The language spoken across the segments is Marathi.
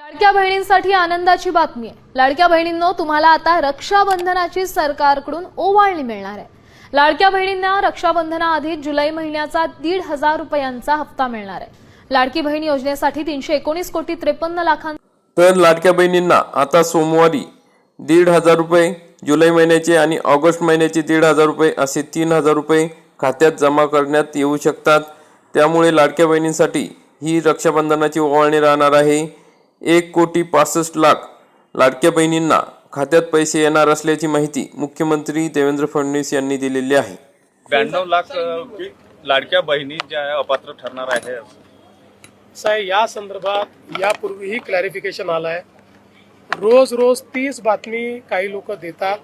लाडक्या बहिणींसाठी आनंदाची बातमी आहे। लाडक्या बहिणींनो, तुम्हाला आता रक्षाबंधनाची सरकारकडून ओवाळणी मिळणार आहे। लाडक्या बहिणींना रक्षाबंधनाआधी जुलै महिन्याचा 1,500 रुपयांचा हप्ता मिळणार आहे। लाडकी बहीण योजनेसाठी 319 कोटी 53 लाखांचा तर लाडक्या बहिणींना आता सोमवारी 1,500 रुपये, जुलै महिन्याचे आणि ऑगस्ट महिन्याचे 1,500 रुपये असे 3,000 रुपये खात्यात जमा करण्यात येऊ शकतात। त्यामुळे लाडक्या बहिणींसाठी ही रक्षाबंधनाची ओवाळणी राहणार आहे। 1,65,00,000 लाडक्या बहिणींना खात्यात पैसे येणार असल्याची माहिती मुख्यमंत्री देवेंद्र फडणवीस यांनी दिलेली आहे। 92 लाख लाडक्या बहिणी ज्या अपात्र ठरणार आहे। या संदर्भात यापूर्वीही क्लॅरिफिकेशन आलंय। रोज तीच बातमी काही लोक देतात,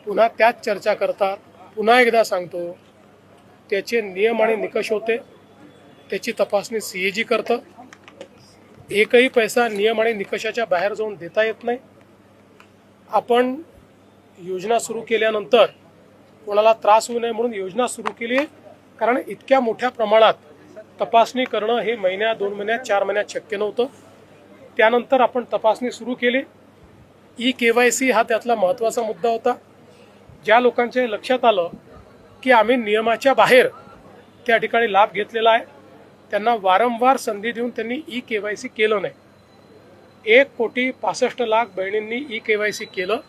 पुन्हा त्याच चर्चा करतात। पुन्हा एकदा सांगतो, त्याचे नियम आणि निकष होते, त्याची तपासणी सीएजी करतं। एकही पैसा नियम आणि निकषाच्या बाहेर जाऊन देता येत नाही। आपण योजना सुरू केल्यानंतर कोणाला त्रास होऊ नये म्हणून योजना सुरू केली, कारण इतक्या मोठ्या प्रमाणात तपासणी करणं हे महिन्या 2 महिन्यात 4 महिन्यात शक्य नव्हतं। त्यानंतर आपण तपासणी सुरू केली। ई-KYC हा त्यातला महत्त्वाचा मुद्दा होता। ज्या लोकांच्या लक्षात आलं की आम्ही नियमाच्या बाहेर त्या ठिकाणी लाभ घेतलेला आहे, त्यांना वारंवार संधी देऊन त्यांनी ई-KYC केलं नाही। 1,65,00,000 बहिणींनी ई-KYC केलं,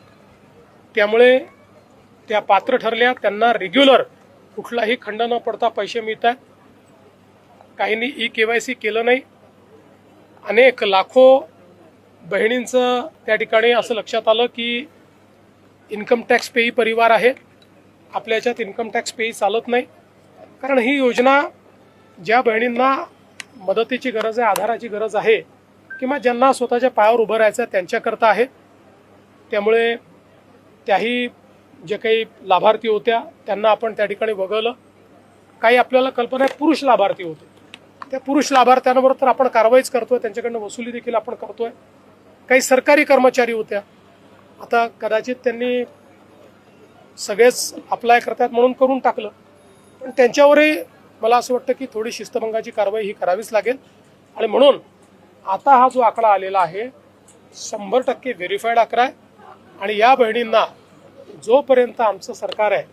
त्यामुळे त्या पात्र ठरल्या। त्यांना रेग्युलर कुठलाही खंड न पडता पैसे मिळत आहेत। काहींनी ई-KYC केलं नाही। अनेक लाखो बहिणींचं त्या ठिकाणी असं लक्षात आलं की इन्कम टॅक्स पेई परिवार आहे, आपल्या याच्यात इन्कम टॅक्स पेई चालत नाही। कारण ही योजना ज्या बहिणींना मदतीची गरज आहे, आधाराची गरज आहे, किंवा ज्यांना स्वतःच्या पायावर उभं राहायचं आहे त्यांच्याकरता आहे। त्यामुळे त्याही जे काही लाभार्थी होत्या त्यांना आपण त्या ठिकाणी वगळलं। काही आपल्याला कल्पना आहे पुरुष लाभार्थी होते, त्या पुरुष लाभार्थ्यांवर तर आपण कारवाईच करतोय, त्यांच्याकडनं वसुली देखील आपण करतोय। काही सरकारी कर्मचारी होत्या, आता कदाचित त्यांनी सगळेच अप्लाय करतात म्हणून करून टाकलं, पण त्यांच्यावरही मला असं वाटतं की थोडी शिस्तभंगाची कारवाई ही करावीच लागेल। आणि म्हणून आता हा जो आकडा आलेला आहे 100% व्हेरीफाईड आकडा आहे। आणि या बहिणींना जोपर्यंत आमचं सरकार आहे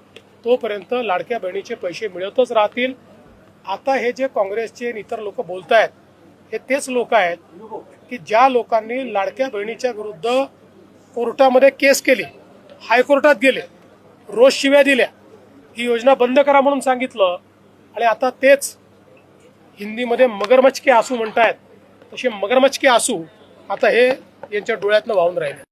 तोपर्यंत लाडक्या बहिणीचे पैसे मिळतच राहतील। आता हे जे काँग्रेसचे आणि इतर लोक बोलत आहेत, हे तेच लोक आहेत की ज्या लोकांनी लाडक्या बहिणीच्या विरुद्ध कोर्टामध्ये केस केली, हायकोर्टात गेले, रोज शिव्या दिल्या, ही योजना बंद करा म्हणून सांगितलं, आणि आता तेच हिंदीमध्ये मगरमच्छ के आंसू म्हणतायत, तसे मगरमच्छ के आंसू आता हे यांच्या डोळ्यातनं वाहून राहिले।